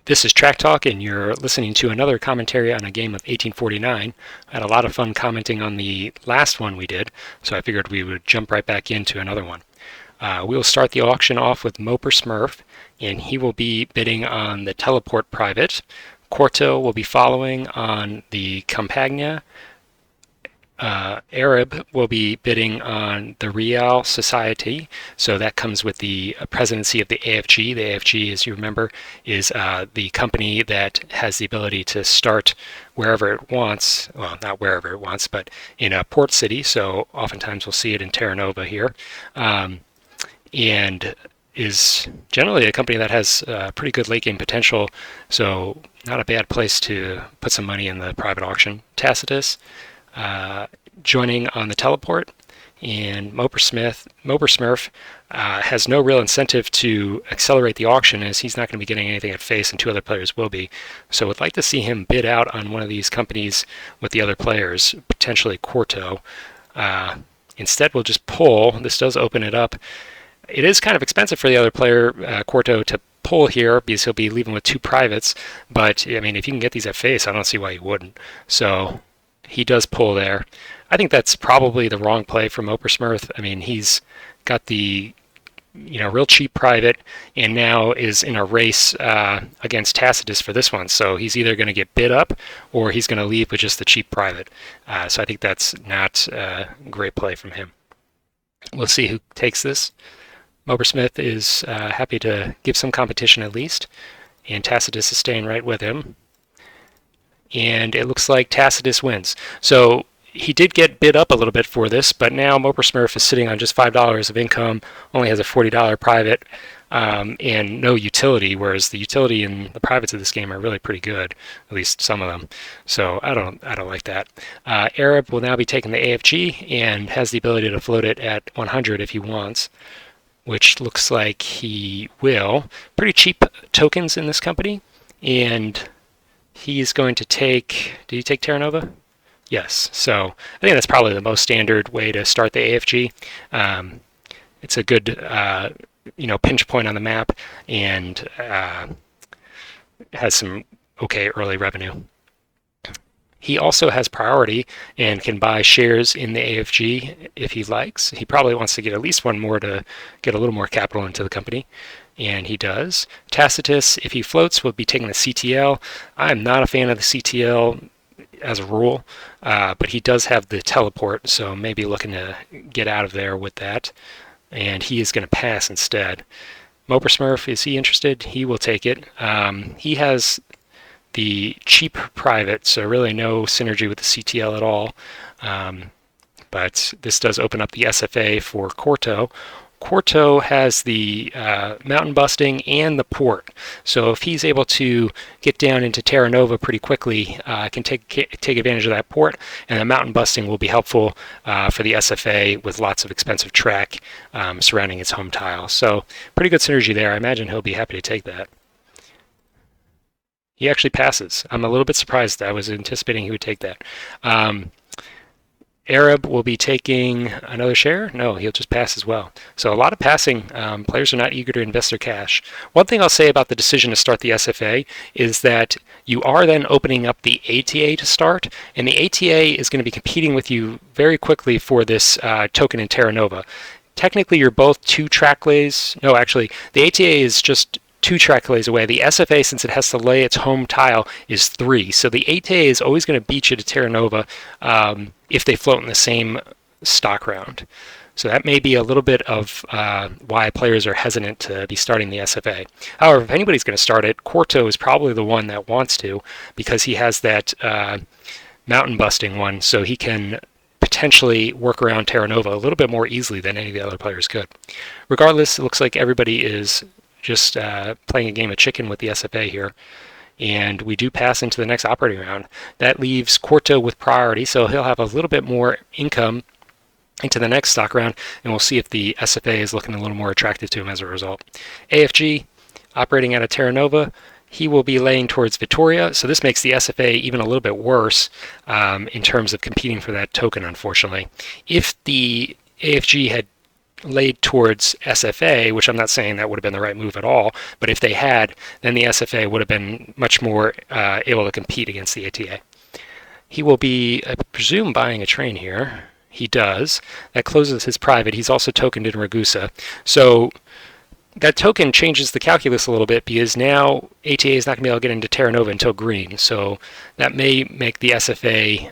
This is Track Talk, and you're listening to another commentary on a game of 1849. I had a lot of fun commenting on the last one we did, so I figured we would jump right back into another one. We will start the auction off with Moper Smurf, and he will be bidding on the Teleport Private. Quarto will be following on the Campagna. Arab will be bidding on the Real Society, so that comes with the presidency of the AFG. The AFG, as you remember, is the company that has the ability to start wherever it wants. Well, not wherever it wants, but in a port city. So oftentimes we'll see it in Terra Nova here, and is generally a company that has pretty good late game potential. So not a bad place to put some money in the private auction. Tacitus. Joining on the teleport, and Moper Smurf has no real incentive to accelerate the auction, as he's not going to be getting anything at face and two other players will be. So would like to see him bid out on one of these companies with the other players, potentially Quarto. Instead we'll just pull. This does open it up. It is kind of expensive for the other player, Quarto, to pull here because he'll be leaving with two privates, but I mean, if you can get these at face, I don't see why you wouldn't. So he does pull there. I think that's probably the wrong play for Moper Smurf. I mean, he's got the real cheap private, and now is in a race against Tacitus for this one. So he's either going to get bid up, or he's going to leave with just the cheap private. So I think that's not a great play from him. We'll see who takes this. Moper Smith is happy to give some competition at least, and Tacitus is staying right with him. And it looks like Tacitus wins. So he did get bid up a little bit for this, but now Moper Smurf is sitting on just $5 of income, only has a $40 private, and no utility, whereas the utility and the privates of this game are really pretty good, at least some of them. So I don't like that. Arab will now be taking the AFG and has the ability to float it at 100 if he wants, which looks like he will. Pretty cheap tokens in this company, and he's going to take, did he take Terra Nova? Yes. So I think that's probably the most standard way to start the AFG. It's a good, pinch point on the map, and has some okay early revenue. He also has priority and can buy shares in the AFG if he likes. He probably wants to get at least one more to get a little more capital into the company, and he does. Tacitus, if he floats, will be taking the CTL. I'm not a fan of the CTL as a rule, but he does have the teleport, so maybe looking to get out of there with that, and he is going to pass instead. Moper Smurf, is he interested? He will take it. He has the cheap private, so really no synergy with the CTL at all, but this does open up the SFA for Quarto. Quarto has the mountain busting and the port, so if he's able to get down into Terra Nova pretty quickly, can take advantage of that port, and the mountain busting will be helpful for the SFA with lots of expensive track surrounding its home tile. So pretty good synergy there. I imagine he'll be happy to take that. He actually passes. I'm a little bit surprised. I was anticipating he would take that. Arab will be taking another share. No, he'll just pass as well. So a lot of passing. Players are not eager to invest their cash. One thing I'll say about the decision to start the SFA is that you are then opening up the ATA to start, and the ATA is going to be competing with you very quickly for this token in Terra Nova. Technically, you're both 2 track lays. No, actually, the ATA is just 2 track lays away. The SFA, since it has to lay its home tile, is 3. So the ATA is always going to beat you to Terra Nova if they float in the same stock round. So that may be a little bit of why players are hesitant to be starting the SFA. However, if anybody's going to start it, Quarto is probably the one that wants to, because he has that mountain busting one, so he can potentially work around Terra Nova a little bit more easily than any of the other players could. Regardless, it looks like everybody is just playing a game of chicken with the SFA here, and we do pass into the next operating round. That leaves Quarto with priority, so he'll have a little bit more income into the next stock round, and we'll see if the SFA is looking a little more attractive to him as a result. AFG, operating out of Terra Nova, he will be laying towards Vittoria, so this makes the SFA even a little bit worse in terms of competing for that token, unfortunately. If the AFG had laid towards SFA, which I'm not saying that would have been the right move at all, but if they had, then the SFA would have been much more able to compete against the ATA. He will be, I presume, buying a train here. He does. That closes his private. He's also tokened in Ragusa. So that token changes the calculus a little bit because now ATA is not going to be able to get into Terra Nova until green. So that may make the SFA,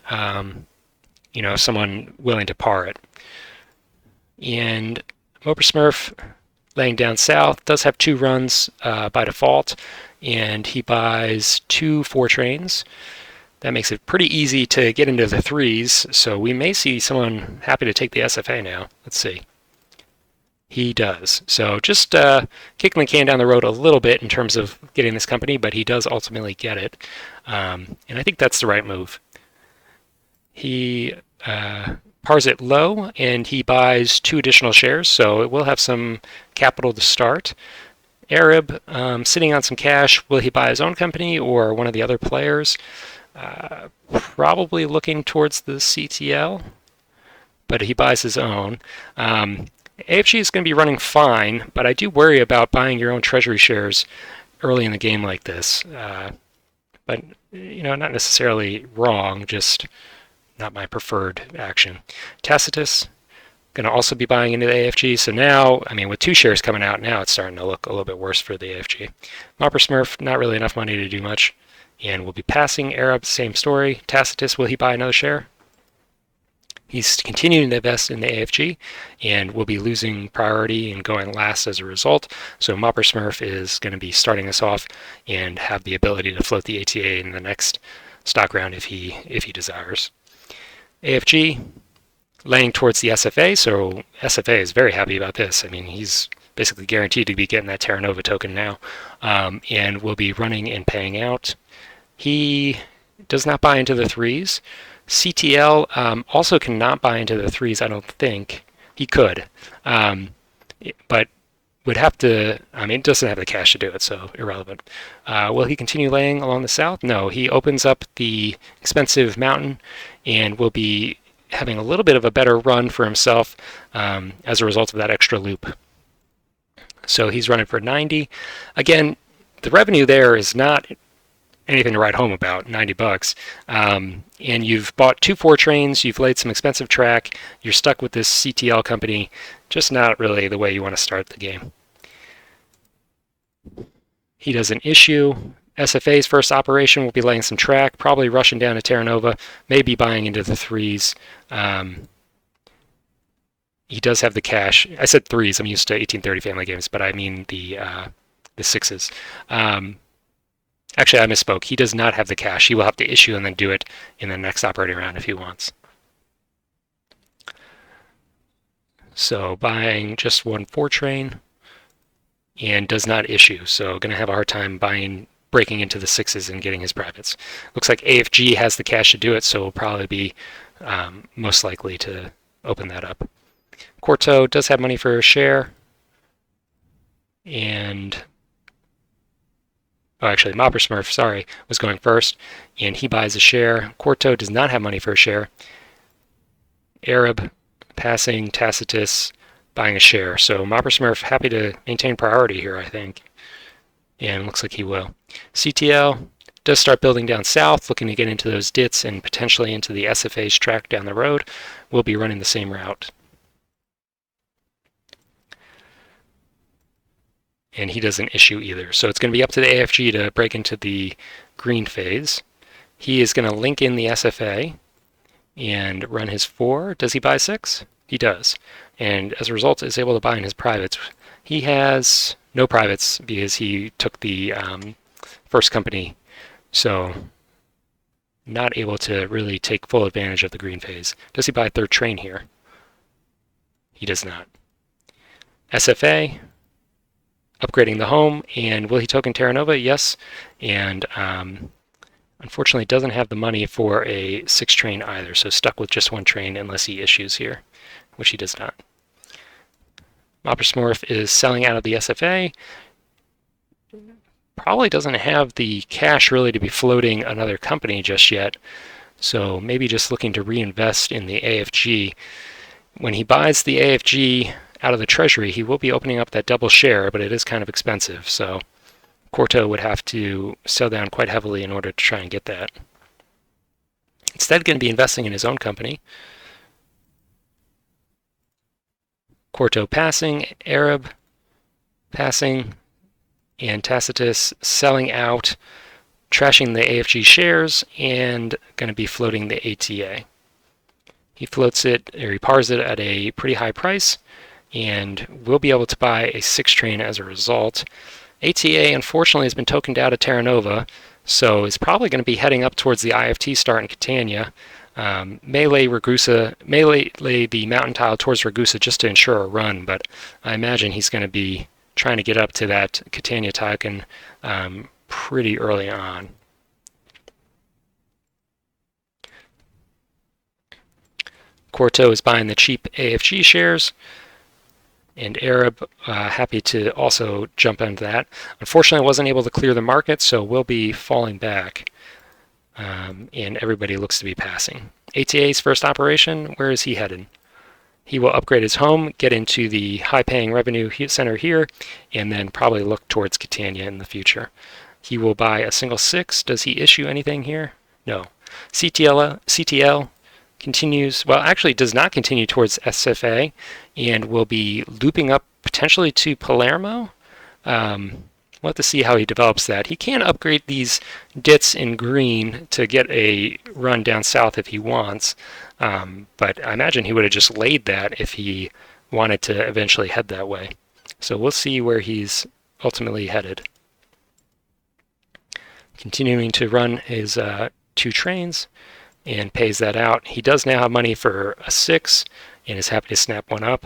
someone willing to par it. And Moper Smurf, laying down south, does have 2 runs by default, and he buys 2 4 trains. That makes it pretty easy to get into the 3s, so we may see someone happy to take the SFA now. Let's see. He does. So just kicking the can down the road a little bit in terms of getting this company, but he does ultimately get it. And I think that's the right move. He pars it low, and he buys 2 additional shares, so it will have some capital to start. Arab, sitting on some cash. Will he buy his own company or one of the other players? Probably looking towards the CTL, but he buys his own. AFG is going to be running fine, but I do worry about buying your own treasury shares early in the game like this. But, not necessarily wrong, just not my preferred action. Tacitus, going to also be buying into the AFG. So now, with 2 shares coming out, now it's starting to look a little bit worse for the AFG. Mopper Smurf, not really enough money to do much. And we'll be passing Arab, same story. Tacitus, will he buy another share? He's continuing to invest in the AFG and will be losing priority and going last as a result. So Mopper Smurf is going to be starting us off and have the ability to float the ATA in the next stock round if he desires. AFG laying towards the SFA, so SFA is very happy about this. He's basically guaranteed to be getting that Terra Nova token now, and will be running and paying out. He does not buy into the 3s. CTL also cannot buy into the 3s, I don't think. He could, but would have to, it doesn't have the cash to do it, so irrelevant. Will he continue laying along the south? No, he opens up the expensive mountain and will be having a little bit of a better run for himself as a result of that extra loop. So he's running for 90. Again, the revenue there is not anything to write home about, $90. And you've bought 2 4 trains, you've laid some expensive track, you're stuck with this CTL company, just not really the way you want to start the game. He does an issue. SFA's first operation will be laying some track, probably rushing down to Terra Nova, maybe buying into the 3s. He does have the cash. I said 3s, I'm used to 1830 family games, but I mean the 6s. Actually, I misspoke. He does not have the cash. He will have to issue and then do it in the next operating round if he wants. So buying just 1 4 train and does not issue. So going to have a hard time breaking into the 6s and getting his privates. Looks like AFG has the cash to do it, so will probably be most likely to open that up. Corto does have money for a share. And actually, Mopper Smurf, was going first, and he buys a share. Corto does not have money for a share. Arab passing, Tacitus buying a share. So Mopper Smurf happy to maintain priority here, I think, and looks like he will. CTL does start building down south, looking to get into those dits and potentially into the SFA's track down the road. We'll be running the same route. And he doesn't issue either. So it's going to be up to the AFG to break into the green phase. He is going to link in the SFA and run his 4. Does he buy 6? He does. And as a result is able to buy in his privates. He has no privates because he took the first company, so not able to really take full advantage of the green phase. Does he buy a 3rd train here? He does not. SFA, upgrading the home, and will he token Terra Nova? Yes, and unfortunately doesn't have the money for a 6 train either, so stuck with just 1 train unless he issues here, which he does not. Mopper Smurf is selling out of the SFA. Probably doesn't have the cash really to be floating another company just yet, so maybe just looking to reinvest in the AFG. When he buys the AFG out of the treasury, he will be opening up that double share, but it is kind of expensive. So Quarto would have to sell down quite heavily in order to try and get that. Instead, going to be investing in his own company. Quarto passing, Arab passing, and Tacitus selling out, trashing the AFG shares, and going to be floating the ATA. He floats it, or he pars it at a pretty high price, and will be able to buy a 6 train as a result. ATA, unfortunately, has been tokened out of Terra Nova, so is probably going to be heading up towards the IFT start in Catania. May lay the mountain tile towards Ragusa just to ensure a run, but I imagine he's going to be trying to get up to that Catania token pretty early on. Quarto is buying the cheap AFG shares, and Arab happy to also jump into that. Unfortunately, I wasn't able to clear the market, so we'll be falling back, and everybody looks to be passing. ATA's first operation, where is he headed? He will upgrade his home, get into the high-paying revenue center here, and then probably look towards Catania in the future. He will buy a single 6. Does he issue anything here? No. CTL continues, well, actually does not continue towards SFA, and will be looping up potentially to Palermo. We'll have to see how he develops that. He can upgrade these dits in green to get a run down south if he wants, but I imagine he would have just laid that if he wanted to eventually head that way. So we'll see where he's ultimately headed. Continuing to run his 2 trains and pays that out. He does now have money for a 6 and is happy to snap one up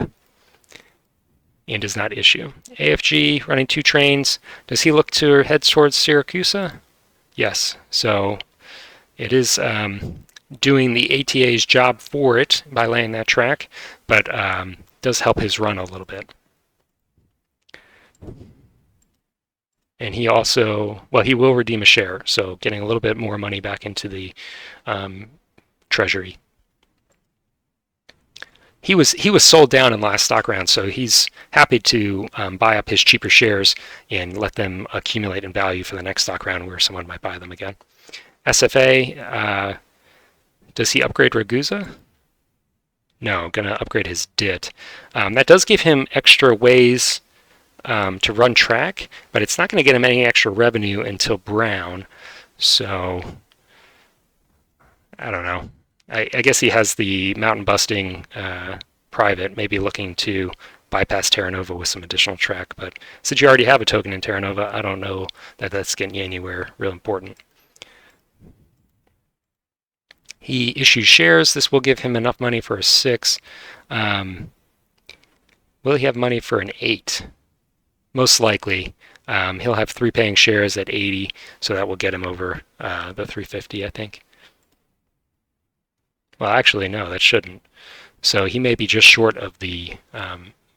and does not issue. AFG running 2 trains. Does he look to head towards Siracusa? Yes. So it is doing the ATA's job for it by laying that track, but does help his run a little bit. And he also, well, he will redeem a share, so getting a little bit more money back into the treasury. He was sold down in last stock round, so he's happy to buy up his cheaper shares and let them accumulate in value for the next stock round where someone might buy them again. SFA, does he upgrade Ragusa? No, gonna upgrade his DIT. That does give him extra ways to run track, but it's not going to get him any extra revenue until Brown. So I don't know. I guess he has the mountain busting private, maybe looking to bypass Terra Nova with some additional track. But since you already have a token in Terra Nova, I don't know that that's getting you anywhere real important. He issues shares. This will give him enough money for a 6. Will he have money for an 8? Most likely. He'll have 3 paying shares at 80, so that will get him over the 350, I think. Well, actually, no, that shouldn't. So he may be just short of the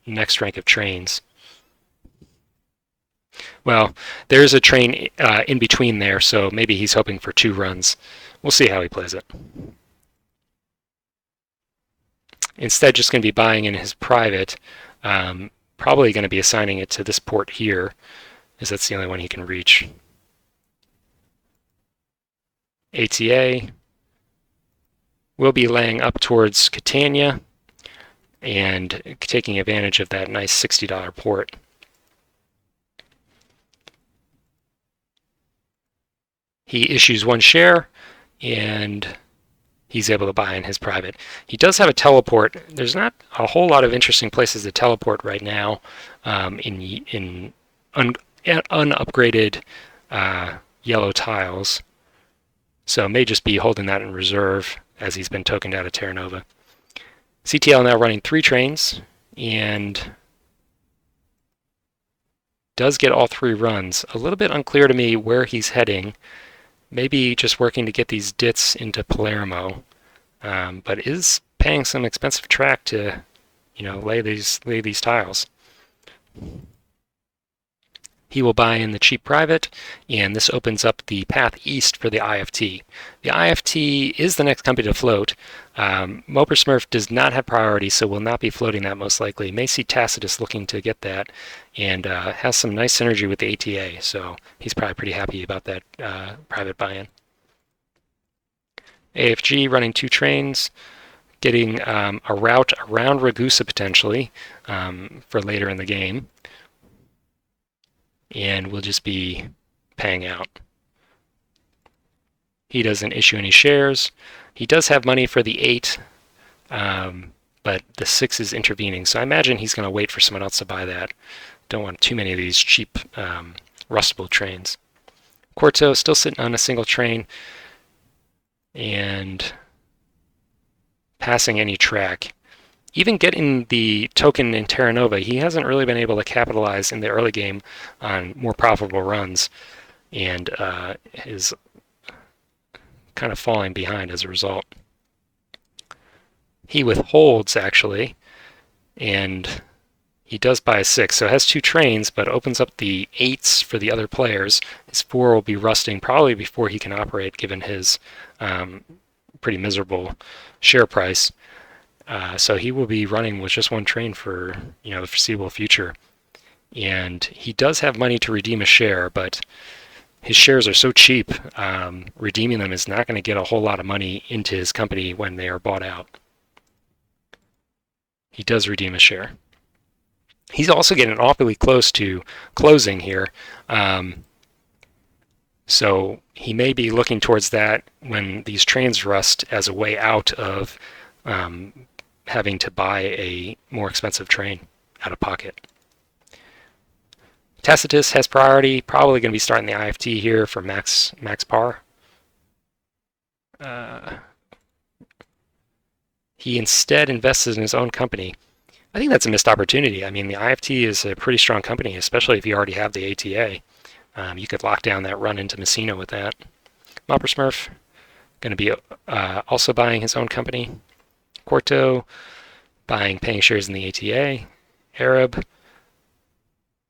next rank of trains. Well, there's a train in between there, so maybe he's hoping for 2 runs. We'll see how he plays it. Instead, just going to be buying in his private. Probably going to be assigning it to this port here, as that's the only one he can reach. ATA will be laying up towards Catania and taking advantage of that nice $60 port. He issues 1 share and he's able to buy in his private. He does have a teleport. There's not a whole lot of interesting places to teleport right now in unupgraded yellow tiles. So may just be holding that in reserve as he's been tokened out of Terra Nova. CTL now running 3 trains and does get all 3 runs. A little bit unclear to me where he's heading. Maybe just working to get these dits into Palermo, but is paying some expensive track to, lay these tiles. He will buy in the cheap private, and this opens up the path east for the IFT. The IFT is the next company to float. Moper Smurf does not have priority, so will not be floating that most likely. May see Tacitus looking to get that, and has some nice synergy with the ATA, so he's probably pretty happy about that private buy-in. AFG running 2 trains, getting a route around Ragusa potentially for later in the game, and we'll just be paying out. He doesn't issue any shares. He does have money for the 8, but the 6 is intervening, so I imagine he's going to wait for someone else to buy that. Don't want too many of these cheap rustable trains. Quarto still sitting on a single train and passing any track. Even getting the token in Terra Nova, he hasn't really been able to capitalize in the early game on more profitable runs, and is kind of falling behind as a result. He withholds, actually, and he does buy a 6, so it has 2 trains, but opens up the 8s for the other players. His 4 will be rusting probably before he can operate, given his pretty miserable share price. So he will be running with just 1 train for the foreseeable future. And he does have money to redeem a share, but his shares are so cheap, redeeming them is not going to get a whole lot of money into his company when they are bought out. He does redeem a share. He's also getting awfully close to closing here. So he may be looking towards that when these trains rust as a way out of having to buy a more expensive train out of pocket. Tacitus has priority, probably going to be starting the IFT here for max par. He instead invested in his own company. I think that's a missed opportunity. I mean, the IFT is a pretty strong company, especially if you already have the ATA. You could lock down that run into Messina with that. Moper Smurf going to be also buying his own company. Quarto paying shares in the ATA. Arab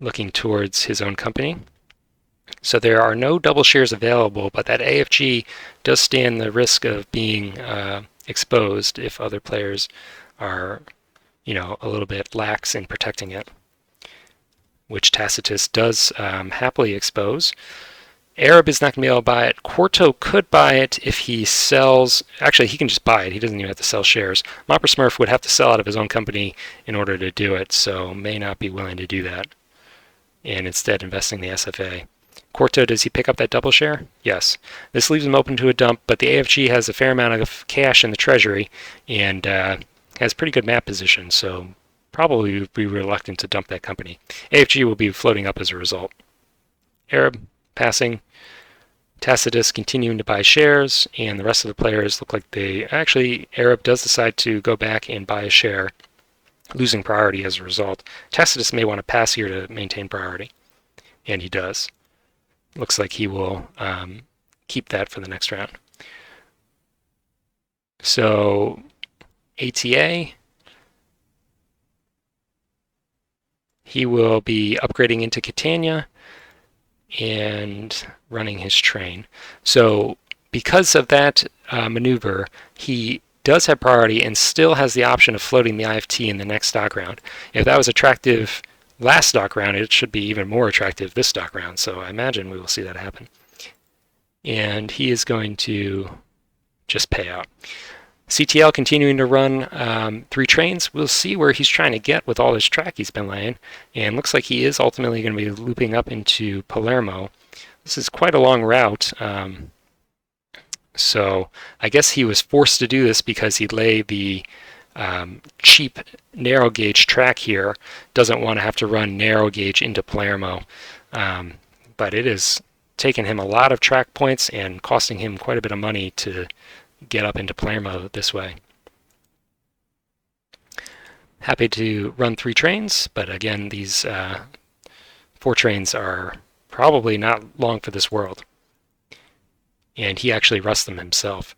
looking towards his own company. So there are no double shares available, but that AFG does stand the risk of being exposed if other players are, a little bit lax in protecting it, which Tacitus does happily expose. Arab is not going to be able to buy it. Quarto could buy it if he sells. Actually, he can just buy it. He doesn't even have to sell shares. Moper Smurf would have to sell out of his own company in order to do it, so may not be willing to do that, and instead investing the SFA. Quarto, does he pick up that double share? Yes. This leaves him open to a dump, but the AFG has a fair amount of cash in the treasury and has pretty good map position, so probably would be reluctant to dump that company. AFG will be floating up as a result. Arab passing. Tacitus continuing to buy shares, and the rest of the players look like they... Actually, Arab does decide to go back and buy a share, losing priority as a result. Tacitus may want to pass here to maintain priority, and he does. Looks like he will keep that for the next round. So, ATA, he will be upgrading into Catania and running his train. So because of that maneuver, he does have priority and still has the option of floating the IFT in the next stock round. If that was attractive last stock round, it should be even more attractive this stock round, so I imagine we will see that happen. And he is going to just pay out. CTL continuing to run 3 trains. We'll see where he's trying to get with all this track he's been laying, and looks like he is ultimately going to be looping up into Palermo. This is quite a long route, so I guess he was forced to do this because he laid the cheap narrow gauge track here, doesn't want to have to run narrow gauge into Palermo, but it has taken him a lot of track points and costing him quite a bit of money to get up into Palermo this way. Happy to run 3 trains, but again, these 4 trains are probably not long for this world. And he actually rusts them himself.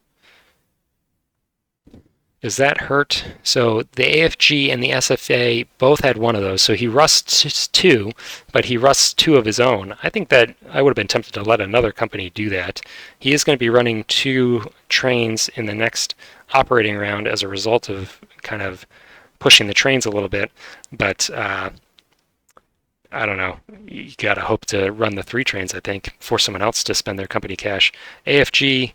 Does that hurt? So the AFG and the SFA both had one of those. So he rusts two, but he rusts two of his own. I think that I would have been tempted to let another company do that. He is going to be running two trains in the next operating round as a result of kind of pushing the trains a little bit. But I don't know. You got to hope to run the three trains, I think, for someone else to spend their company cash. AFG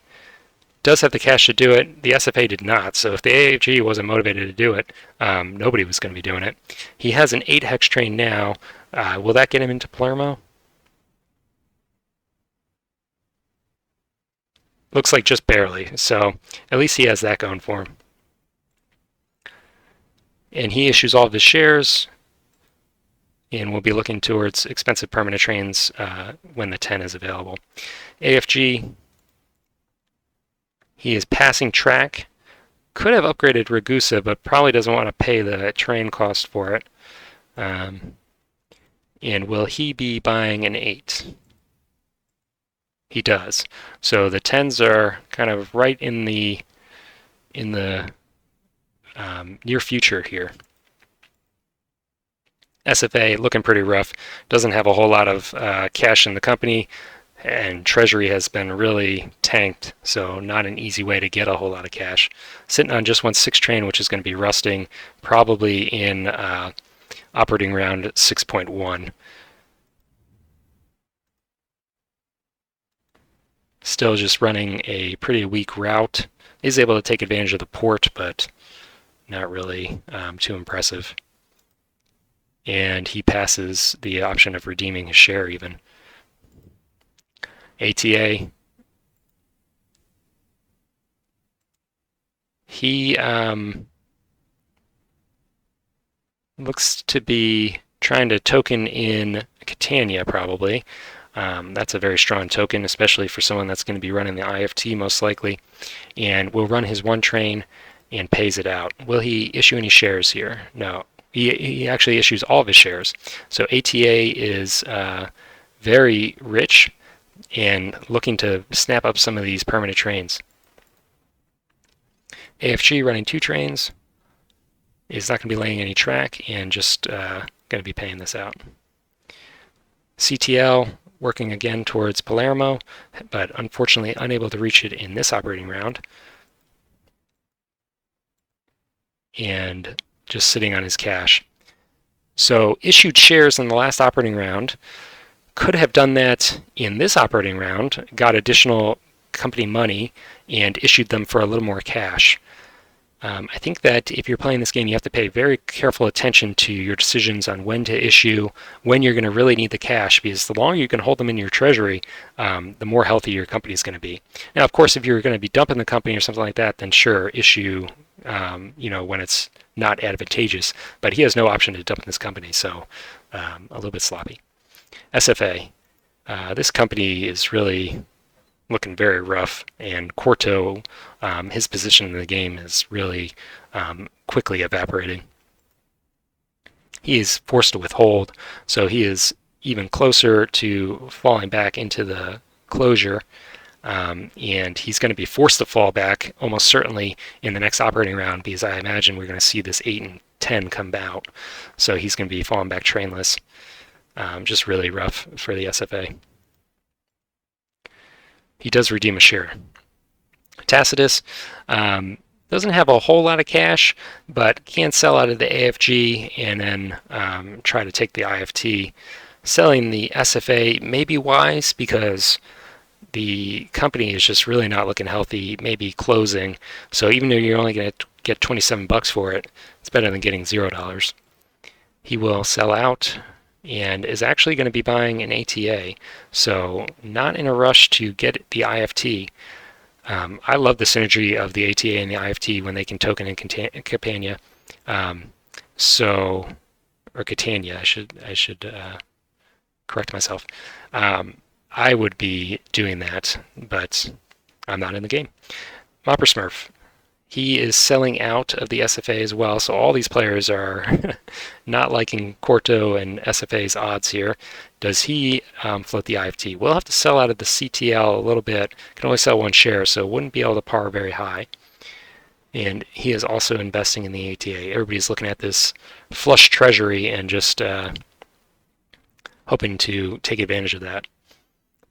does have the cash to do it. The SFA did not. So if the AFG wasn't motivated to do it, nobody was going to be doing it. He has an 8 hex train now. Will that get him into Palermo? Looks like just barely. So at least he has that going for him. And he issues all of his shares, and we'll be looking towards expensive permanent trains when the 10 is available. AFG, he is passing track. Could have upgraded Ragusa, but probably doesn't want to pay the train cost for it. And will he be buying an 8? He does. So the 10s are kind of right in the near future here. SFA looking pretty rough. Doesn't have a whole lot of cash in the company, and Treasury has been really tanked, so not an easy way to get a whole lot of cash. Sitting on just 1/6 train, which is going to be rusting probably in operating round 6.1. Still just running a pretty weak route. Is able to take advantage of the port, but not really too impressive. And he passes the option of redeeming his share even. ATA, he looks to be trying to token in Catania probably. That's a very strong token, especially for someone that's going to be running the IFT most likely, and will run his one train and pays it out. Will he issue any shares here? No. He actually issues all of his shares. So ATA is very rich and looking to snap up some of these permanent trains. AFG running 2 trains is not going to be laying any track and just going to be paying this out. CTL working again towards Palermo, but unfortunately unable to reach it in this operating round. And just sitting on his cash. So issued shares in the last operating round, could have done that in this operating round, got additional company money and issued them for a little more cash. I think that if you're playing this game, you have to pay very careful attention to your decisions on when to issue, when you're going to really need the cash, because the longer you can hold them in your treasury, the more healthy your company is going to be. Now, of course, if you're going to be dumping the company or something like that, then sure, issue when it's not advantageous. But he has no option to dump this company, so a little bit sloppy. SFA. This company is really looking very rough, and Quarto, his position in the game is really quickly evaporating. He is forced to withhold, so he is even closer to falling back into the closure, and he's going to be forced to fall back almost certainly in the next operating round, because I imagine we're going to see this 8 and 10 come out, so he's going to be falling back trainless. Just really rough for the SFA. He does redeem a share. Tacitus doesn't have a whole lot of cash, but can sell out of the AFG and then try to take the IFT. Selling the SFA may be wise because the company is just really not looking healthy, maybe closing. So even though you're only going to get 27 bucks for it, it's better than getting $0. He will sell out and is actually going to be buying an ATA, so not in a rush to get the IFT. I love the synergy of the ATA and the IFT when they can token in Catania. Or Catania, I should correct myself. I would be doing that, but I'm not in the game. Mopper Smurf. He is selling out of the SFA as well, so all these players are not liking Quarto and SFA's odds here. Does he float the IFT? We'll have to sell out of the CTL a little bit. Can only sell one share, so wouldn't be able to par very high. And he is also investing in the ATA. Everybody's looking at this flush treasury and just hoping to take advantage of that.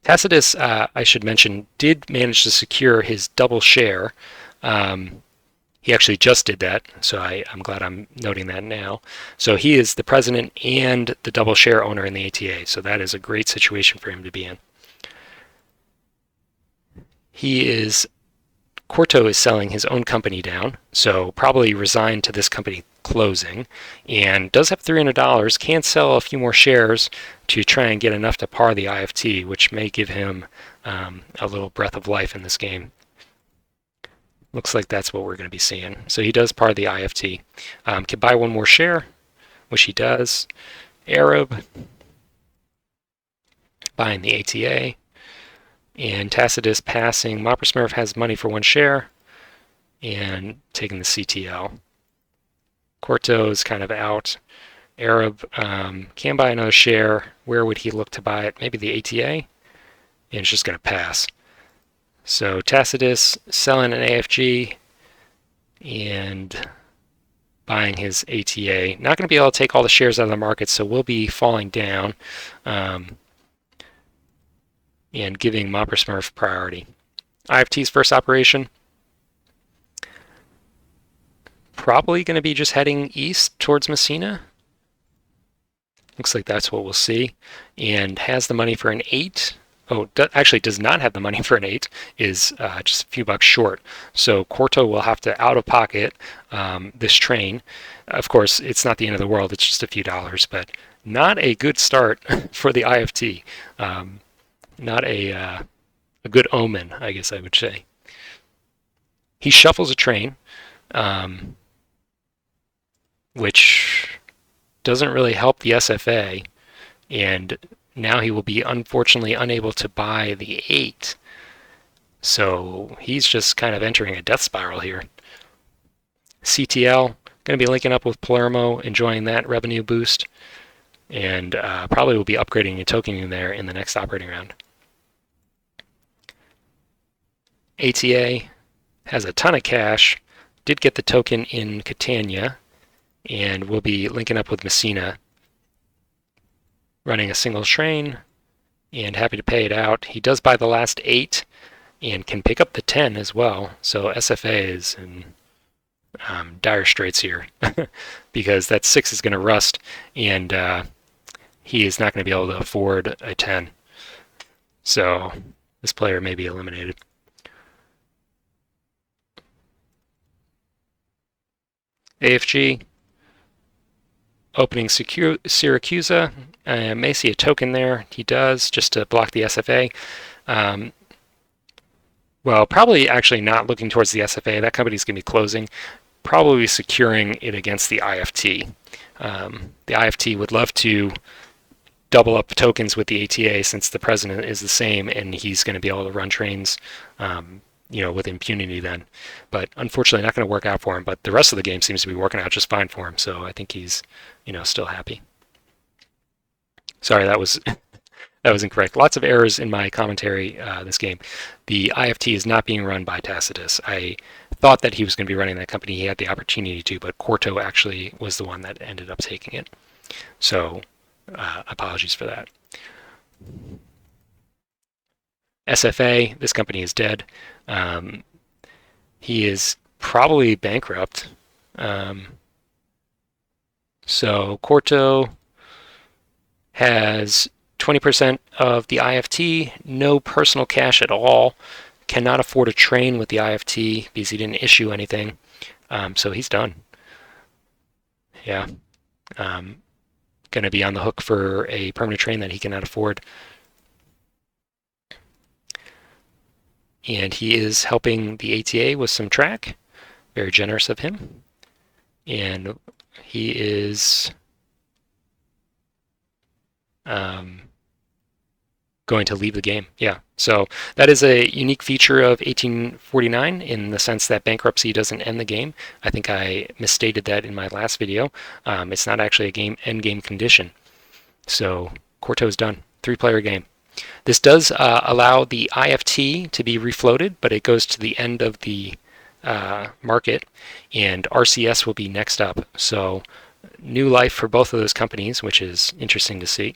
Tacitus, I should mention, did manage to secure his double share. He actually just did that, so I'm glad I'm noting that now. So he is the president and the double share owner in the ATA, so that is a great situation for him to be in. Corto is selling his own company down, so probably resigned to this company closing, and does have $300, can sell a few more shares to try and get enough to par the IFT, which may give him a little breath of life in this game. Looks like that's what we're going to be seeing. So he does par the IFT. Can buy one more share, which he does. Arab, buying the ATA. And Tacitus passing. Moppersmurf has money for one share and taking the CTL. Corto is kind of out. Arab can buy another share. Where would he look to buy it? Maybe the ATA? And it's just going to pass. So Tacitus selling an AFG and buying his ATA. Not going to be able to take all the shares out of the market, so we'll be falling down and giving Moppersmurf priority. IFT's first operation. Probably going to be just heading east towards Messina. Looks like that's what we'll see. And has the money for an 8. Oh, actually does not have the money for an 8, is just a few bucks short. So Corto will have to out of pocket this train. Of course, it's not the end of the world, it's just a few dollars, but not a good start for the IFT. Not a good omen, I guess I would say. He shuffles a train, which doesn't really help the SFA, and now he will be unfortunately unable to buy the 8. So he's just kind of entering a death spiral here. CTL, going to be linking up with Palermo, enjoying that revenue boost, and probably will be upgrading and tokening there in the next operating round. ATA has a ton of cash, did get the token in Catania, and will be linking up with Messina, running a single train, and happy to pay it out. He does buy the last 8 and can pick up the 10 as well. So SFA is in dire straits here because that 6 is going to rust, and he is not going to be able to afford a 10. So this player may be eliminated. AFG, opening Syracusa. May see a token there. He does, just to block the SFA. Well, probably actually not looking towards the SFA. That company's going to be closing. Probably securing it against the IFT. The IFT would love to double up tokens with the ATA since the president is the same, and he's going to be able to run trains with impunity then. But unfortunately not going to work out for him, but the rest of the game seems to be working out just fine for him, so I think he's still happy. Sorry, that was incorrect. Lots of errors in my commentary this game. The IFT is not being run by Tacitus. I thought that he was going to be running that company. He had the opportunity to, but Corto actually was the one that ended up taking it. So apologies for that. SFA, this company is dead. He is probably bankrupt. So Corto has 20% of the IFT, no personal cash at all, cannot afford a train with the IFT because he didn't issue anything. So he's done. Yeah. Going to be on the hook for a permanent train that he cannot afford. And he is helping the ATA with some track. Very generous of him. And he is going to leave the game. Yeah, so that is a unique feature of 1849 in the sense that bankruptcy doesn't end the game. I think I misstated that in my last video. It's not actually a end game condition. So Corto's done. 3-player game. This does allow the IFT to be refloated, but it goes to the end of the market, and RCS will be next up. So new life for both of those companies, which is interesting to see.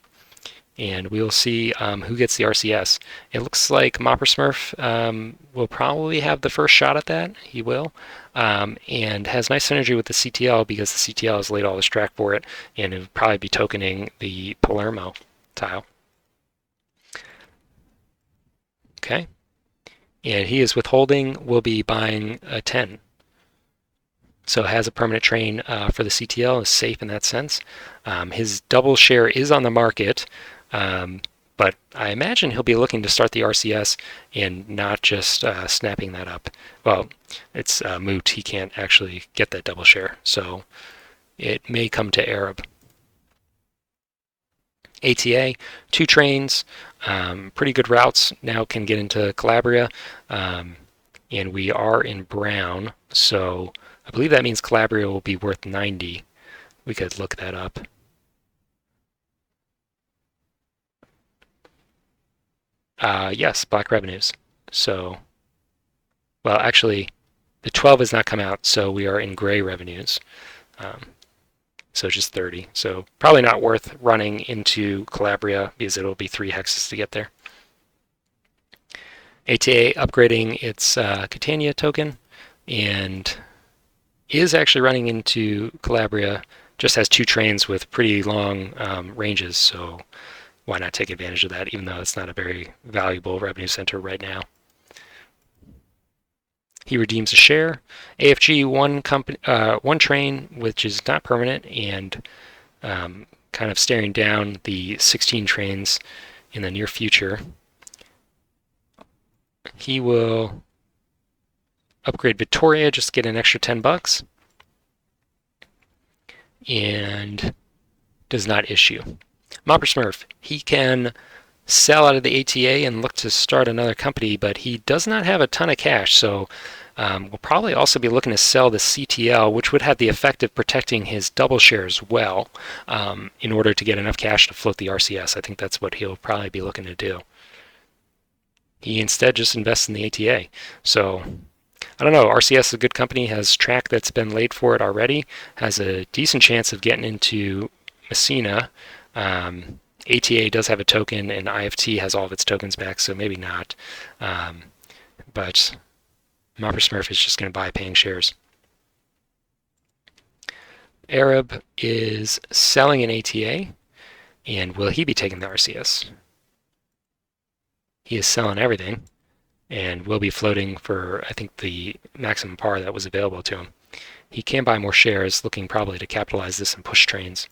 And we will see who gets the RCS. It looks like Mopper Smurf will probably have the first shot at that. He will. And has nice synergy with the CTL because the CTL has laid all the track for it, and it would probably be tokening the Palermo tile. Okay. And he is withholding, will be buying a 10. So has a permanent train for the CTL, is safe in that sense. His double share is on the market, but I imagine he'll be looking to start the RCS and not just snapping that up. Well, it's moot. He can't actually get that double share, so it may come to Arab. ATA, 2 trains, pretty good routes. Now can get into Calabria, and we are in brown, so I believe that means Calabria will be worth 90. We could look that up. Yes, black revenues. So, well, actually, the 12 has not come out, so we are in gray revenues. So just 30. So probably not worth running into Calabria because it'll be 3 hexes to get there. ATA upgrading its Catania token and is actually running into Calabria. Just has 2 trains with pretty long ranges, so why not take advantage of that, even though it's not a very valuable revenue center right now. He redeems a share. AFG, one train, which is not permanent, and kind of staring down the 16 trains in the near future. He will upgrade Victoria, just get an extra 10 bucks, and does not issue. Mopper Smurf, he can sell out of the ATA and look to start another company, but he does not have a ton of cash, so we'll probably also be looking to sell the CTL, which would have the effect of protecting his double shares well in order to get enough cash to float the RCS. I think that's what he'll probably be looking to do. He instead just invests in the ATA. So I don't know, RCS is a good company, has track that's been laid for it already, has a decent chance of getting into Messina. ATA does have a token, and IFT has all of its tokens back, so maybe not. But Mopper Smurf is just going to buy paying shares. Arab is selling an ATA, and will he be taking the RCS? He is selling everything, and will be floating for, I think, the maximum par that was available to him. He can buy more shares, looking probably to capitalize this and push trains.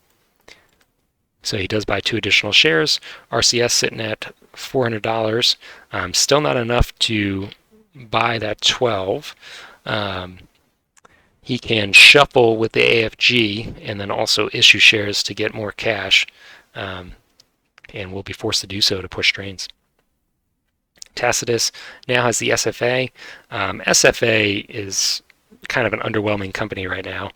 So he does buy 2 additional shares. RCS sitting at $400. Still not enough to buy that 12. He can shuffle with the AFG and then also issue shares to get more cash, and will be forced to do so to push trains. Tacitus now has the SFA. SFA is kind of an underwhelming company right now.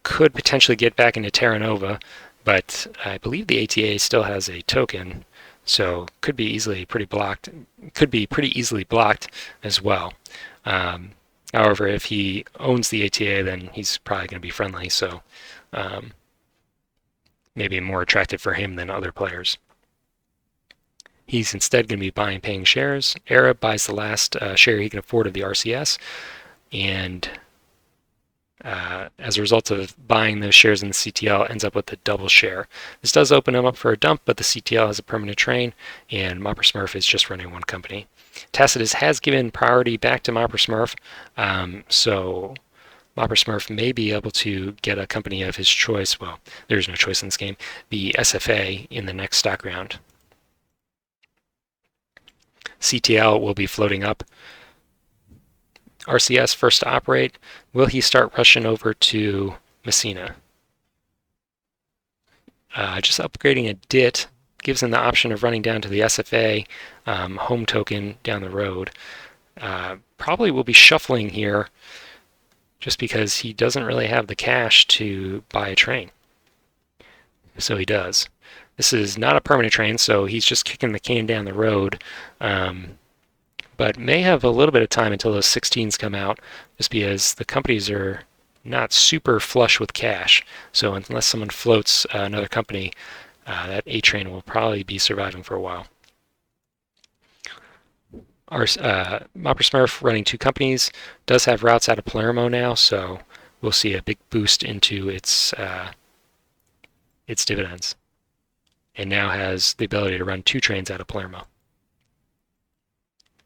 Could potentially get back into Terra Nova, but I believe the ATA still has a token, so could be pretty easily blocked as well. However, if he owns the ATA, then he's probably going to be friendly, so maybe more attractive for him than other players. He's instead going to be buying paying shares. Arab buys the last share he can afford of the RCS, and as a result of buying those shares in the CTL, ends up with a double share. This does open him up for a dump, but the CTL has a permanent train, and Mopper Smurf is just running one company. Tacitus has given priority back to Mopper Smurf, so Mopper Smurf may be able to get a company of his choice. Well, there's no choice in this game. The SFA in the next stock round. CTL will be floating up. RCS first to operate. Will he start rushing over to Messina? Just upgrading a DIT gives him the option of running down to the SFA home token down the road. Probably will be shuffling here just because he doesn't really have the cash to buy a train. So he does. This is not a permanent train, so he's just kicking the can down the road. but may have a little bit of time until those 16s come out, just because the companies are not super flush with cash. So unless someone floats another company, that A train will probably be surviving for a while. Our Mopper Smurf, running two companies, does have routes out of Palermo now, so we'll see a big boost into its dividends, and now has the ability to run two trains out of Palermo,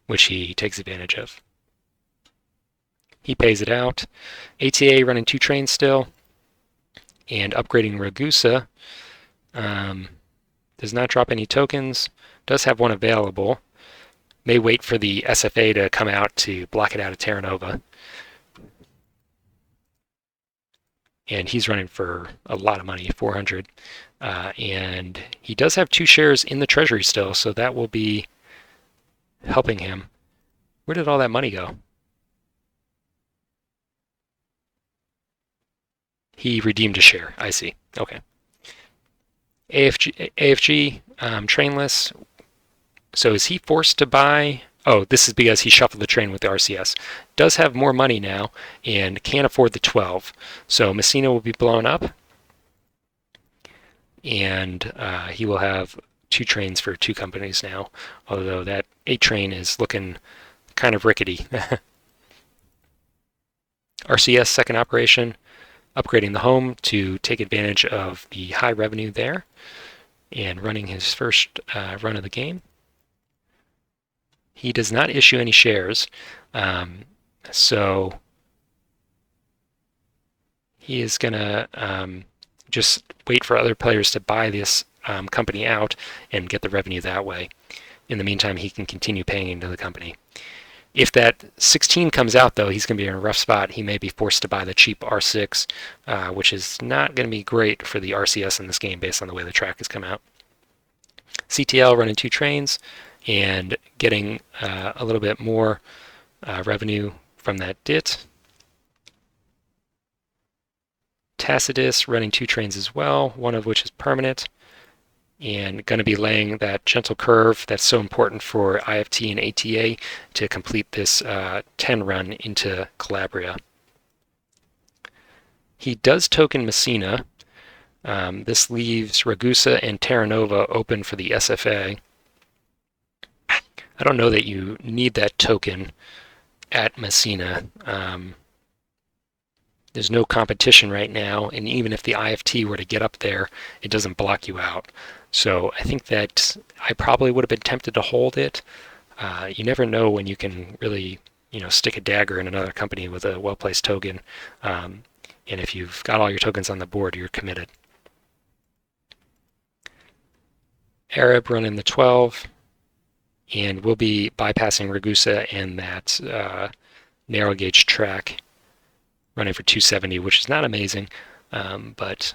which he takes advantage of. He pays it out. ATA running two trains still, and upgrading Ragusa. Does not drop any tokens. Does have one available. May wait for the SFA to come out to block it out of Terra Nova. And he's running for a lot of money, 400. And he does have two shares in the treasury still, so that will be helping him. Where did all that money go? He redeemed a share. I see. Okay. AFG trainless. So is he forced to buy? Oh, this is because he shuffled the train with the RCS. Does have more money now and can't afford the 12. So Messina will be blown up, and he will have two trains for two companies now, although that 8 train is looking kind of rickety. RCS second operation, upgrading the home to take advantage of the high revenue there, and running his first run of the game. He does not issue any shares, so he is going to just wait for other players to buy this company out and get the revenue that way. In the meantime, he can continue paying into the company. If that 16 comes out, though, he's going to be in a rough spot. He may be forced to buy the cheap R6, which is not going to be great for the RCS in this game based on the way the track has come out. CTL running two trains and getting a little bit more revenue from that DIT. Tacitus running two trains as well, one of which is permanent, and going to be laying that gentle curve that's so important for IFT and ATA to complete this 10 run into Calabria. He does token Messina. This leaves Ragusa and Terra Nova open for the SFA. I don't know that you need that token at Messina. There's no competition right now, and even if the IFT were to get up there, it doesn't block you out. So I think that I probably would have been tempted to hold it. You never know when you can really, stick a dagger in another company with a well-placed token. And if you've got all your tokens on the board, you're committed. Arab running the 12. And we'll be bypassing Ragusa and that narrow gauge track, running for 270, which is not amazing, but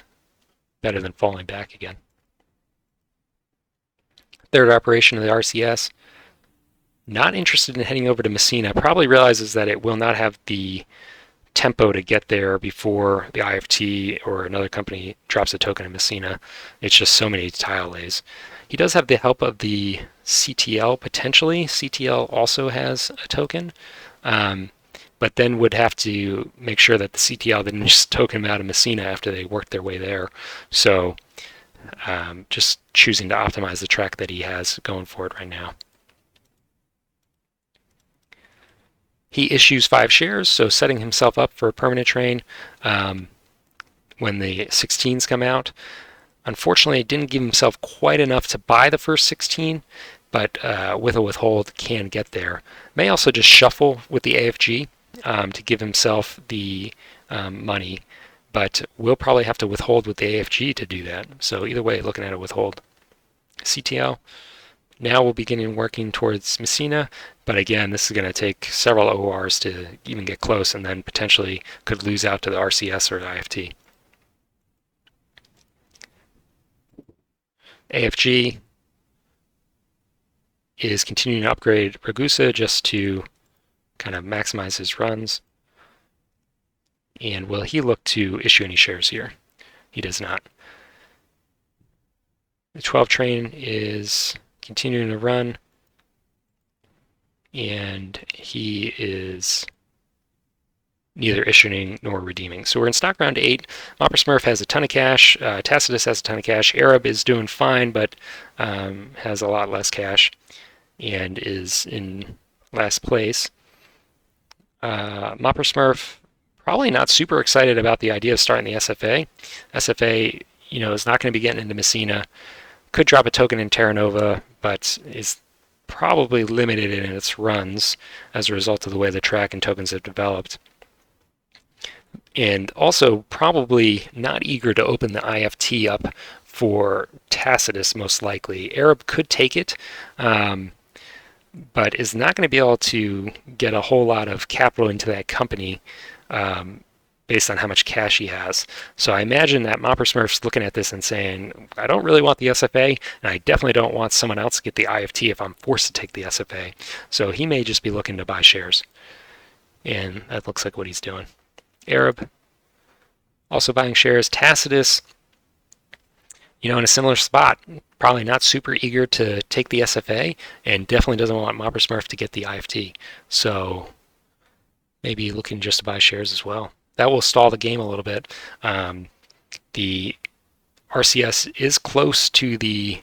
better than falling back again. Third operation of the RCS. Not interested in heading over to Messina. Probably realizes that it will not have the tempo to get there before the IFT or another company drops a token in Messina. It's just so many tile lays. He does have the help of the CTL potentially. CTL also has a token, but then would have to make sure that the CTL didn't just token him out of Messina after they worked their way there. So just choosing to optimize the track that he has going for it right now. He issues 5 shares, so setting himself up for a permanent train when the 16s come out. Unfortunately, it didn't give himself quite enough to buy the first 16, but with a withhold can get there. May also just shuffle with the AFG to give himself the money, but we'll probably have to withhold with the AFG to do that. So either way, looking at a withhold. CTL. Now we'll begin working towards Messina, but again, this is going to take several ORs to even get close, and then potentially could lose out to the RCS or the IFT. AFG is continuing to upgrade Ragusa just to kind of maximize his runs. And will he look to issue any shares here? He does not. The 12 train is continuing to run, and he is neither issuing nor redeeming. So we're in stock round 8. Mopper Smurf has a ton of cash. Tacitus has a ton of cash. Arab is doing fine, but has a lot less cash and is in last place. Mopper Smurf probably not super excited about the idea of starting the SFA. SFA, is not going to be getting into Messina. Could drop a token in Terra Nova, but is probably limited in its runs as a result of the way the track and tokens have developed. And also probably not eager to open the IFT up for Tacitus, most likely. Arab could take it, but is not going to be able to get a whole lot of capital into that company based on how much cash he has. So I imagine that Mopper Smurf's looking at this and saying, I don't really want the SFA, and I definitely don't want someone else to get the IFT if I'm forced to take the SFA. So he may just be looking to buy shares. And that looks like what he's doing. Arab also buying shares. Tacitus, in a similar spot, probably not super eager to take the SFA, and definitely doesn't want Mopper Smurf to get the IFT. So maybe looking just to buy shares as well. That will stall the game a little bit. The RCS is close to the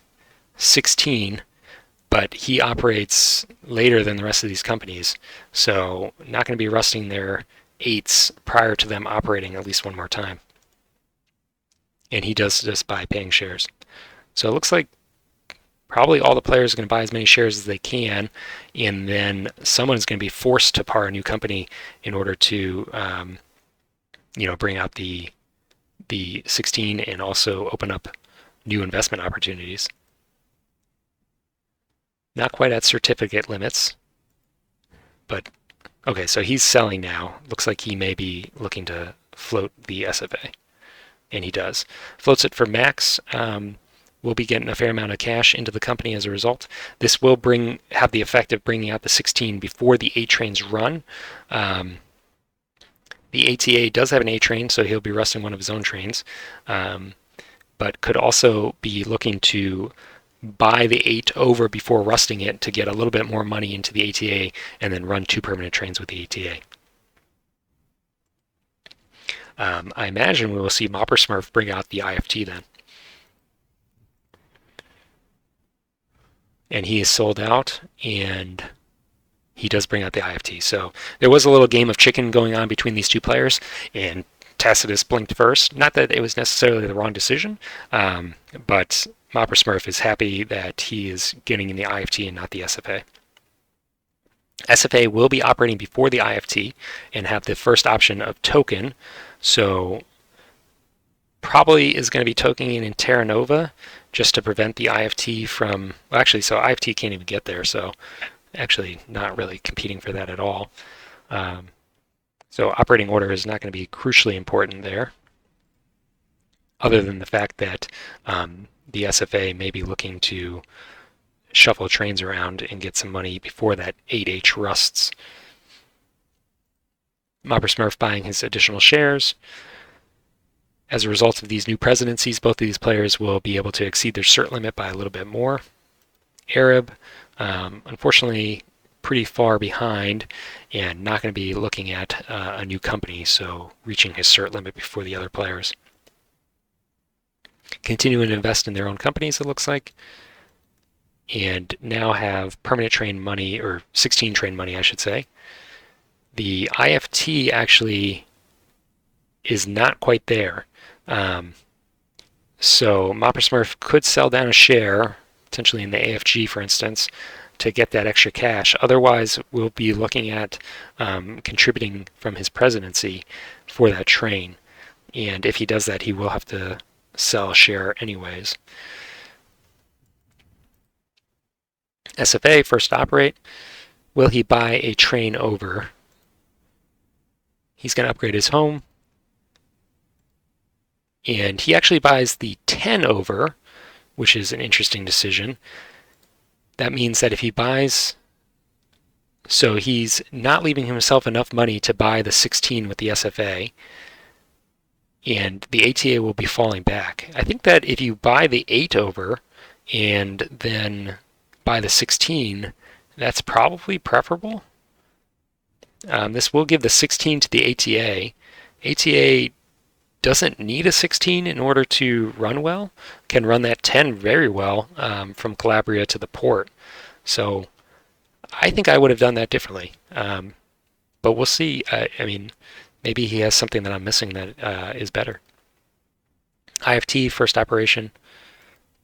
16, but he operates later than the rest of these companies, so not going to be rusting their 8s prior to them operating at least one more time. And he does this by paying shares. So it looks like probably all the players are going to buy as many shares as they can, and then someone is going to be forced to par a new company in order to bring out the 16 and also open up new investment opportunities. Not quite at certificate limits, but okay, so he's selling now. Looks like he may be looking to float the SFA, and he does. Floats it for max. We'll be getting a fair amount of cash into the company as a result. This will have the effect of bringing out the 16 before the 8 trains run. The ATA does have an A train, so he'll be rusting one of his own trains, but could also be looking to buy the 8 over before rusting it to get a little bit more money into the ATA and then run 2 permanent trains with the ATA. I imagine we will see Mopper Smurf bring out the IFT then. And he is sold out, and he does bring out the IFT. So there was a little game of chicken going on between these two players, and Tacitus blinked first. Not that it was necessarily the wrong decision, but Mopper Smurf is happy that he is getting in the IFT and not the SFA. SFA will be operating before the IFT and have the first option of token. So probably is going to be tokening in Terra Nova just to prevent the IFT from, well, actually, so IFT can't even get there, so actually not really competing for that at all. So operating order is not going to be crucially important there, other than the fact that the SFA may be looking to shuffle trains around and get some money before that 8H rusts. Mopper Smurf buying his additional shares. As a result of these new presidencies, both of these players will be able to exceed their cert limit by a little bit more. Arab, unfortunately, pretty far behind and not going to be looking at a new company, so reaching his cert limit before the other players. Continuing to invest in their own companies, it looks like, and now have permanent train money, or 16 train money, I should say. The IFT actually is not quite there. So Mopper Smurf could sell down a share, potentially in the AFG, for instance, to get that extra cash. Otherwise, we'll be looking at contributing from his presidency for that train. And if he does that, he will have to sell a share anyways. SFA, first to operate. Will he buy a train over? He's going to upgrade his home. And he actually buys the 10 over, which is an interesting decision. That means that if he buys, so he's not leaving himself enough money to buy the 16 with the SFA, and the ATA will be falling back. I think that if you buy the 8 over and then buy the 16, That's probably preferable. This will give the 16 to the ATA. ATA doesn't need a 16 in order to run well. Can run that 10 very well from Calabria to the port. So I think I would have done that differently. But we'll see. I mean, maybe he has something that I'm missing that is better. IFT, first operation,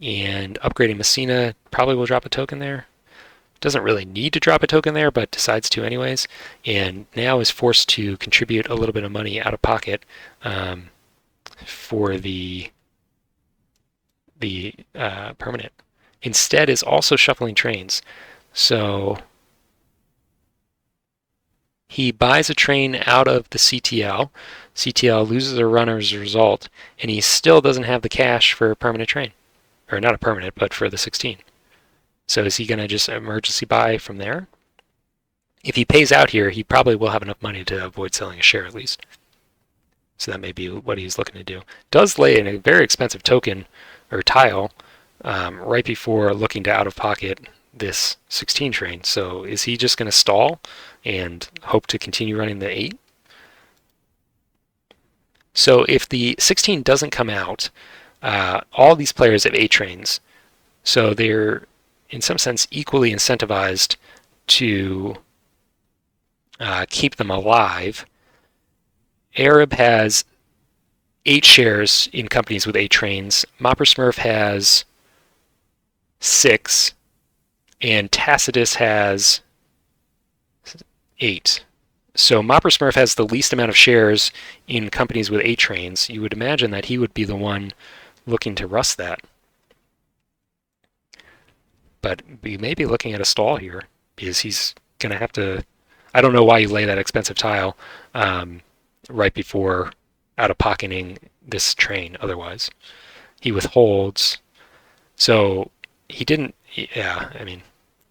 and upgrading Messina probably will drop a token there. Doesn't really need to drop a token there, but decides to anyways. And now is forced to contribute a little bit of money out of pocket for the permanent. Instead is also shuffling trains. So he buys a train out of the CTL. CTL loses a runner as a result, and he still doesn't have the cash for a permanent train. Or not a permanent, but for the 16. So is he going to just emergency buy from there? If he pays out here, he probably will have enough money to avoid selling a share at least. So that may be what he's looking to do. Does lay in a very expensive token or tile right before looking to out of pocket this 16 train. So is he just going to stall and hope to continue running the 8? So if the 16 doesn't come out, all these players have 8 trains. So they're in some sense equally incentivized to keep them alive. Arab has 8 shares in companies with 8 trains. Mopper Smurf has 6, and Tacitus has 8. So Mopper Smurf has the least amount of shares in companies with 8 trains. You would imagine that he would be the one looking to rust that. But we may be looking at a stall here because he's going to have to. I don't know why you lay that expensive tile right before out of pocketing this train. Otherwise, he withholds. So he didn't. Yeah, I mean,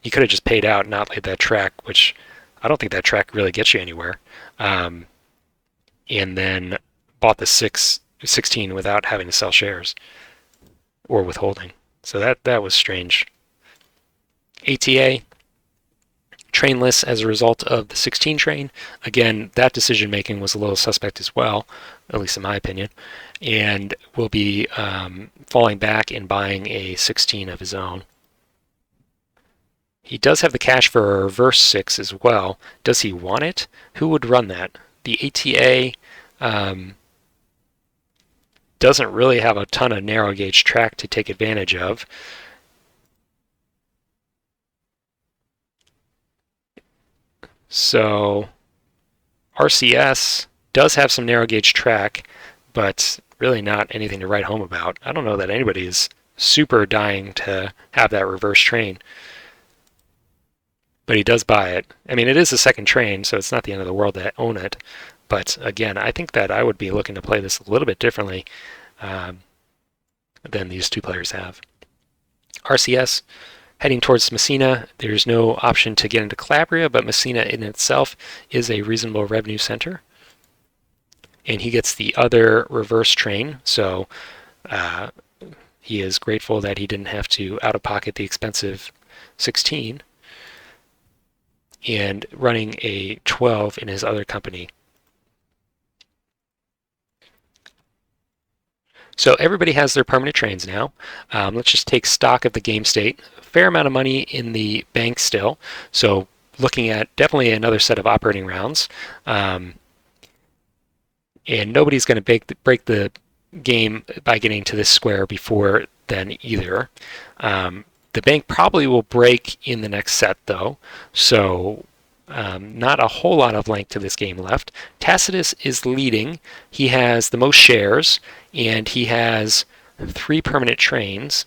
he could have just paid out and not laid that track, which I don't think that track really gets you anywhere. And then bought the 16 without having to sell shares or withholding. So that was strange. ATA, trainless as a result of the 16 train. Again, that decision making was a little suspect as well, at least in my opinion, and will be falling back and buying a 16 of his own. He does have the cash for a reverse 6 as well. Does he want it? Who would run that? The ATA doesn't really have a ton of narrow gauge track to take advantage of. So RCS does have some narrow gauge track, but really not anything to write home about. I don't know that anybody is super dying to have that reverse train. But he does buy it. I mean, it is a second train, so it's not the end of the world to own it. But again, I think that I would be looking to play this a little bit differently than these two players have. RCS, heading towards Messina. There's no option to get into Calabria, but Messina in itself is a reasonable revenue center. And he gets the other reverse train, so he is grateful that he didn't have to out-of-pocket the expensive 16 and running a 12 in his other company. So everybody has their permanent trains now. Let's just take stock of the game state. A fair amount of money in the bank still. So looking at definitely another set of operating rounds. And nobody's going to break the game by getting to this square before then either. The bank probably will break in the next set though. So not a whole lot of length to this game left. Tacitus is leading. He has the most shares, and he has 3 permanent trains.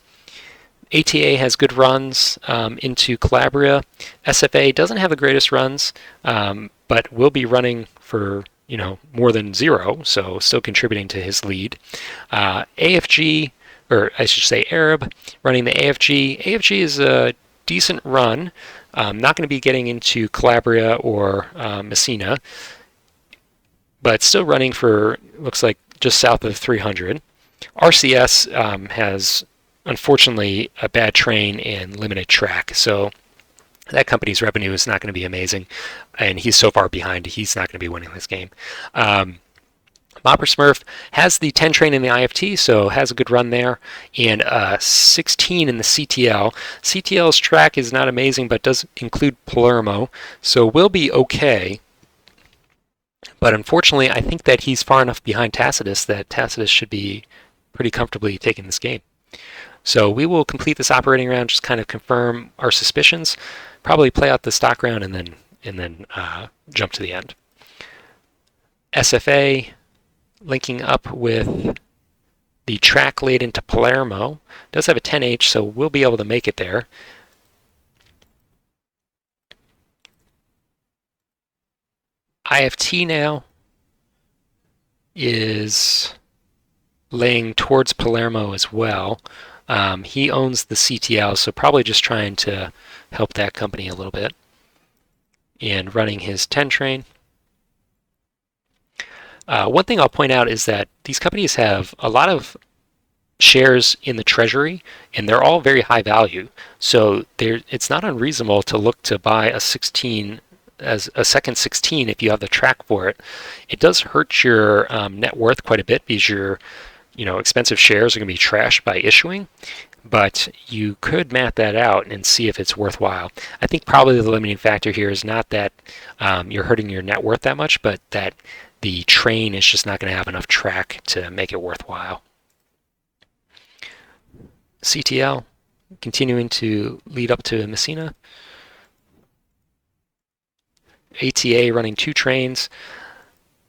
ATA has good runs into Calabria. SFA doesn't have the greatest runs, but will be running for more than 0, so still contributing to his lead. AFG, or I should say Arab, running the AFG. AFG is a decent run. Not going to be getting into Calabria or Messina, but still running for, looks like, just south of 300. RCS has, unfortunately, a bad train and limited track, so That company's revenue is not going to be amazing, and he's so far behind, he's not going to be winning this game. Mopper Smurf has the 10 train in the IFT, so has a good run there, and 16 in the CTL. CTL's track is not amazing, but does include Palermo, so will be okay. But unfortunately, I think that he's far enough behind Tacitus that Tacitus should be pretty comfortably taking this game. So we will complete this operating round, just kind of confirm our suspicions, probably play out the stock round, and then jump to the end. SFA linking up with the track laid into Palermo. Does have a 10H, so we'll be able to make it there. IFT now is laying towards Palermo as well. He owns the CTL, so probably just trying to help that company a little bit. And running his 10 train. One thing I'll point out is that these companies have a lot of shares in the treasury, and they're all very high value. So it's not unreasonable to look to buy a 16 as a second 16 if you have the track for it. It does hurt your net worth quite a bit because your expensive shares are going to be trashed by issuing, but you could math that out and see if it's worthwhile. I think probably the limiting factor here is not that you're hurting your net worth that much, but that the train is just not going to have enough track to make it worthwhile. CTL continuing to lead up to Messina. ATA running 2 trains,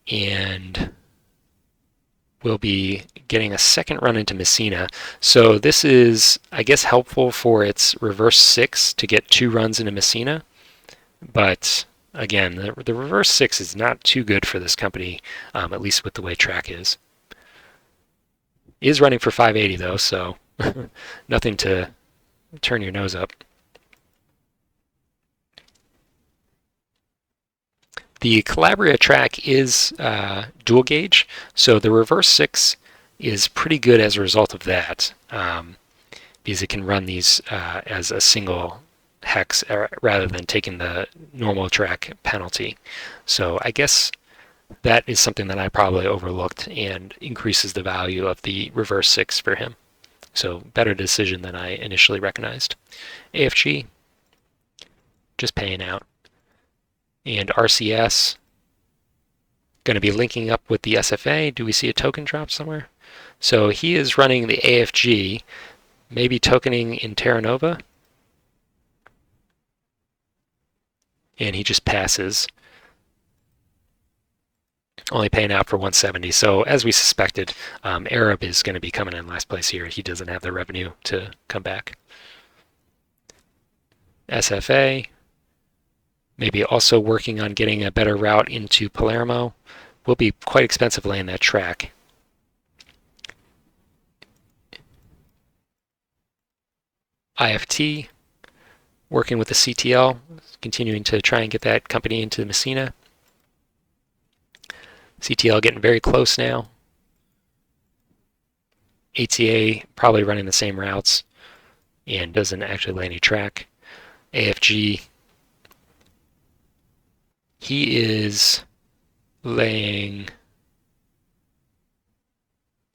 and we'll be getting a second run into Messina. So this is, I guess, helpful for its reverse 6 to get 2 runs into Messina. But again, the reverse 6 is not too good for this company, at least with the way track is. Is running for 580 though, so nothing to turn your nose up. The Calabria track is dual gauge, so the reverse 6 is pretty good as a result of that, because it can run these as a single hex rather than taking the normal track penalty. So I guess that is something that I probably overlooked and increases the value of the reverse 6 for him. So better decision than I initially recognized. AFG, just paying out. And RCS, going to be linking up with the SFA. Do we see a token drop somewhere? So he is running the AFG, maybe tokening in Terra Nova. And he just passes, only paying out for 170. So as we suspected, Arab is going to be coming in last place here. He doesn't have the revenue to come back. SFA, maybe also working on getting a better route into Palermo. Will be quite expensive laying that track. IFT, working with the CTL, continuing to try and get that company into Messina. CTL getting very close now. ATA probably running the same routes and doesn't actually lay any track. AFG, he is laying,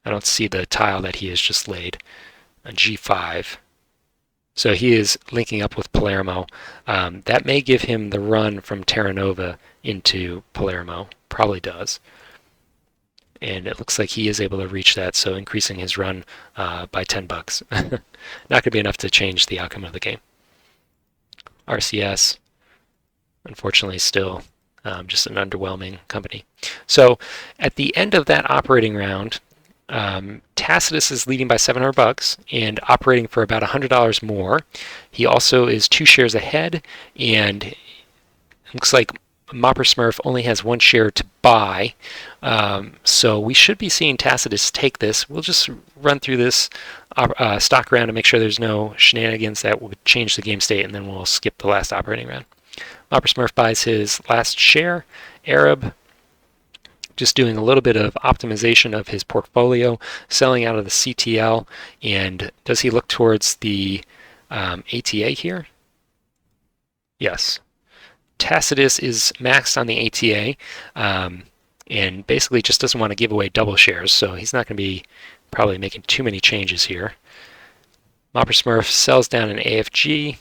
I don't see the tile that he has just laid, on G5. So he is linking up with Palermo. That may give him the run from Terra Nova into Palermo, probably does. And it looks like he is able to reach that, so increasing his run by 10 bucks. Not going to be enough to change the outcome of the game. RCS, unfortunately, still just an underwhelming company. So at the end of that operating round, Tacitus is leading by 700 bucks and operating for about $100 more. He also is 2 shares ahead, and it looks like Mopper Smurf only has 1 share to buy. So we should be seeing Tacitus take this. We'll just run through this stock round to make sure there's no shenanigans that would change the game state, and then we'll skip the last operating round. Mopper Smurf buys his last share. Arab, just doing a little bit of optimization of his portfolio, selling out of the CTL, and does he look towards the ATA here? Yes. Tacitus is maxed on the ATA, and basically just doesn't want to give away double shares, so he's not going to be probably making too many changes here. Mopper Smurf sells down an AFG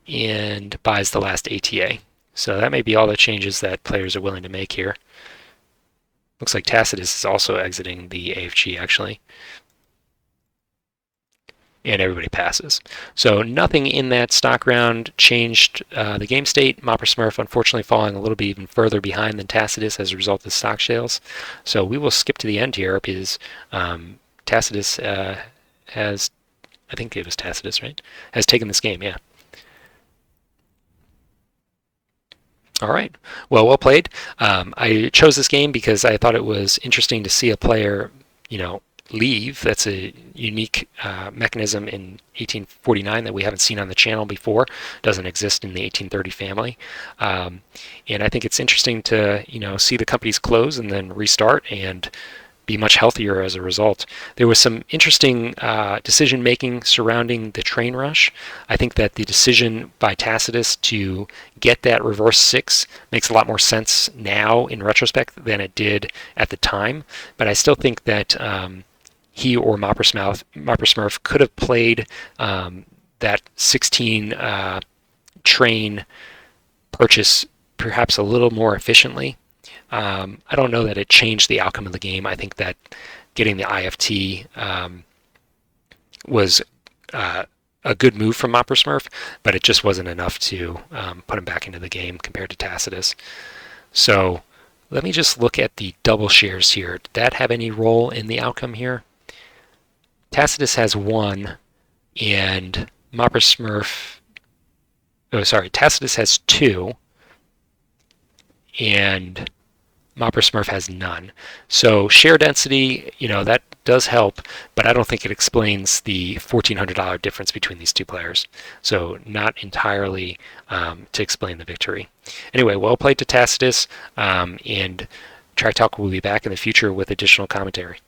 and buys the last ATA. So that may be all the changes that players are willing to make here. Looks like Tacitus is also exiting the AFG actually. And everybody passes. So nothing in that stock round changed the game state. Mopper Smurf unfortunately falling a little bit even further behind than Tacitus as a result of stock sales. So we will skip to the end here because Tacitus has, I think it was Tacitus, right? Has taken this game, yeah. All right. Well played. I chose this game because I thought it was interesting to see a player, leave. That's a unique mechanism in 1849 that we haven't seen on the channel before. Doesn't exist in the 1830 family. And I think it's interesting to, see the companies close and then restart and be much healthier as a result. There was some interesting decision making surrounding the train rush. I think that the decision by Tacitus to get that reverse 6 makes a lot more sense now in retrospect than it did at the time, but I still think that he or Mopper Smurf could have played that 16 train purchase perhaps a little more efficiently. I don't know that it changed the outcome of the game. I think that getting the IFT was a good move from Mopper Smurf, but it just wasn't enough to put him back into the game compared to Tacitus. So let me just look at the double shares here. Did that have any role in the outcome here? Tacitus has 1, and Mopper Smurf, Tacitus has 2, and Mopper Smurf has none. So share density, that does help, but I don't think it explains the $1,400 difference between these two players. So not entirely to explain the victory. Anyway, well played to Tacitus, and Track Talk will be back in the future with additional commentary.